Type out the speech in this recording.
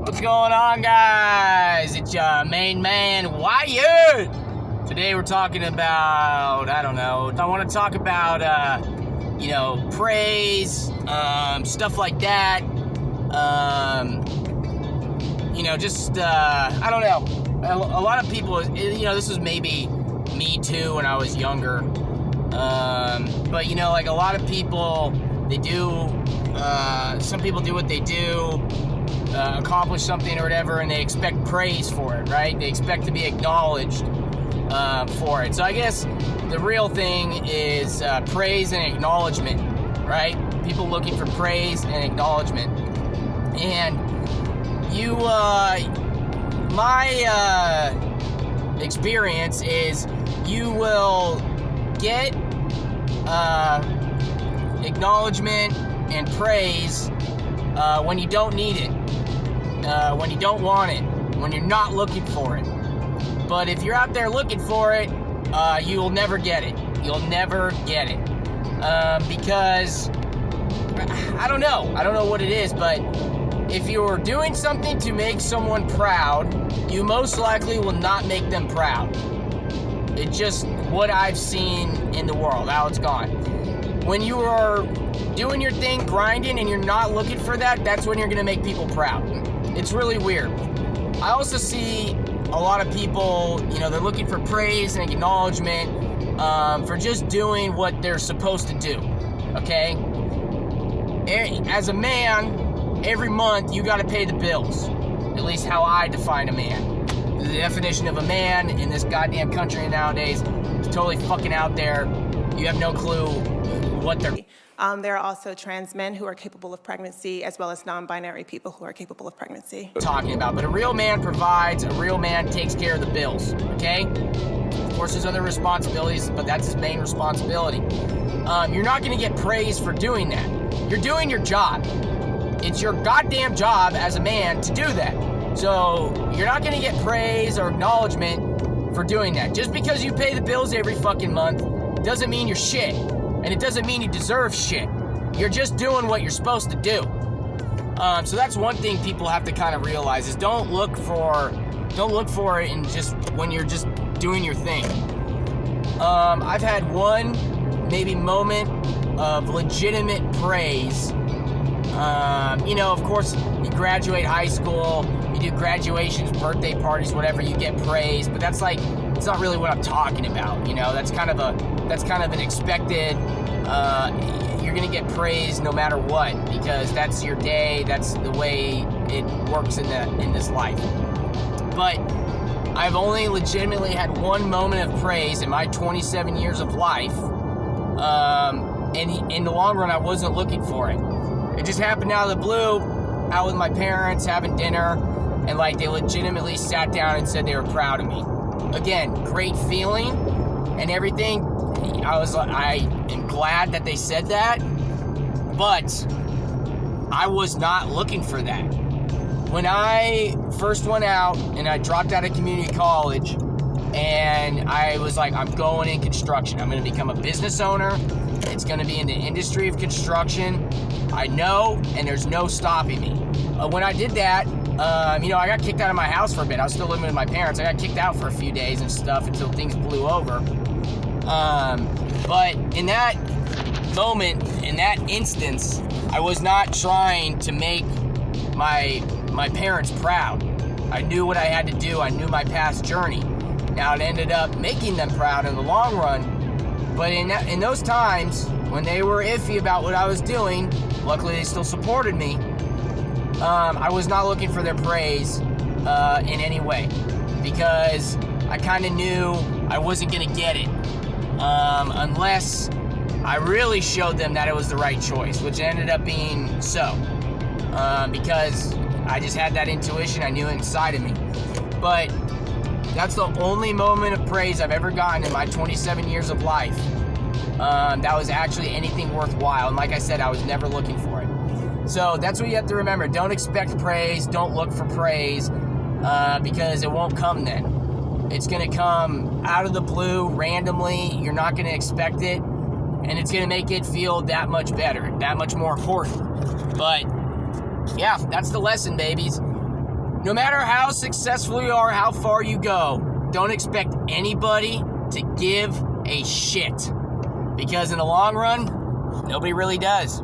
What's going on, guys? It's your main man, Wyatt. Today we're talking about, I want to talk about, praise, stuff like that. I don't know. A lot of people, this was maybe me too when I was younger. But, a lot of people, they do, some people do what they do, accomplish something or whatever, and they expect praise for it, right? They expect to be acknowledged for it. So I guess the real thing is praise and acknowledgement, right? People looking for praise and acknowledgement. And my experience is you will get acknowledgement and praise when you don't need it, when you don't want it, when you're not looking for it. But if you're out there looking for it, you'll never get it. You'll never get it. Because, I don't know what it is, but if you're doing something to make someone proud, you most likely will not make them proud. It's just what I've seen in the world, how it's gone. When you are doing your thing, grinding, and you're not looking for that, that's when you're going to make people proud. It's really weird. I also see a lot of people, they're looking for praise and acknowledgement for just doing what they're supposed to do, okay? As a man, every month you got to pay the bills, at least how I define a man. The definition of a man in this goddamn country nowadays is totally fucking out there. You have no clue what they're... There are also trans men who are capable of pregnancy, as well as non-binary people who are capable of pregnancy. Talking about, but a real man provides, a real man takes care of the bills, okay? Of course, there's other responsibilities, but that's his main responsibility. You're not going to get praise for doing that. You're doing your job. It's your goddamn job as a man to do that. So you're not going to get praise or acknowledgement for doing that. Just because you pay the bills every fucking month doesn't mean you're shit. And it doesn't mean you deserve shit. You're just doing what you're supposed to do. So that's one thing people have to kind of realize is don't look for it in just when you're just doing your thing. I've had one maybe moment of legitimate praise. Of course, you graduate high school, you do graduations, birthday parties, whatever, you get praise, but that's like, it's not really what I'm talking about, that's kind of an expected, you're gonna get praise no matter what, because that's your day, that's the way it works in this life. But I've only legitimately had one moment of praise in my 27 years of life, and in the long run, I wasn't looking for it. It just happened out of the blue, out with my parents, having dinner, and they legitimately sat down and said they were proud of me. Again, great feeling and everything. I am glad that they said that, but I was not looking for that. When I first went out and I dropped out of community college, and I was like, I'm going in construction. I'm going to become a business owner. It's going to be in the industry of construction. I know, and there's no stopping me. When I did that, I got kicked out of my house for a bit. I was still living with my parents. I got kicked out for a few days and stuff until things blew over. But in that moment, in that instance, I was not trying to make my parents proud. I knew what I had to do. I knew my past journey. Now, it ended up making them proud in the long run. But in those times, when they were iffy about what I was doing, luckily they still supported me. I was not looking for their praise in any way, because I kind of knew I wasn't going to get it unless I really showed them that it was the right choice, which ended up being so, because I just had that intuition. I knew it inside of me. But that's the only moment of praise I've ever gotten in my 27 years of life that was actually anything worthwhile. And like I said, I was never looking for it. So that's what you have to remember. Don't expect praise. Don't look for praise because it won't come then. It's going to come out of the blue, randomly. You're not going to expect it. And it's going to make it feel that much better, that much more important. But, yeah, that's the lesson, babies. No matter how successful you are, how far you go, don't expect anybody to give a shit. Because in the long run, nobody really does.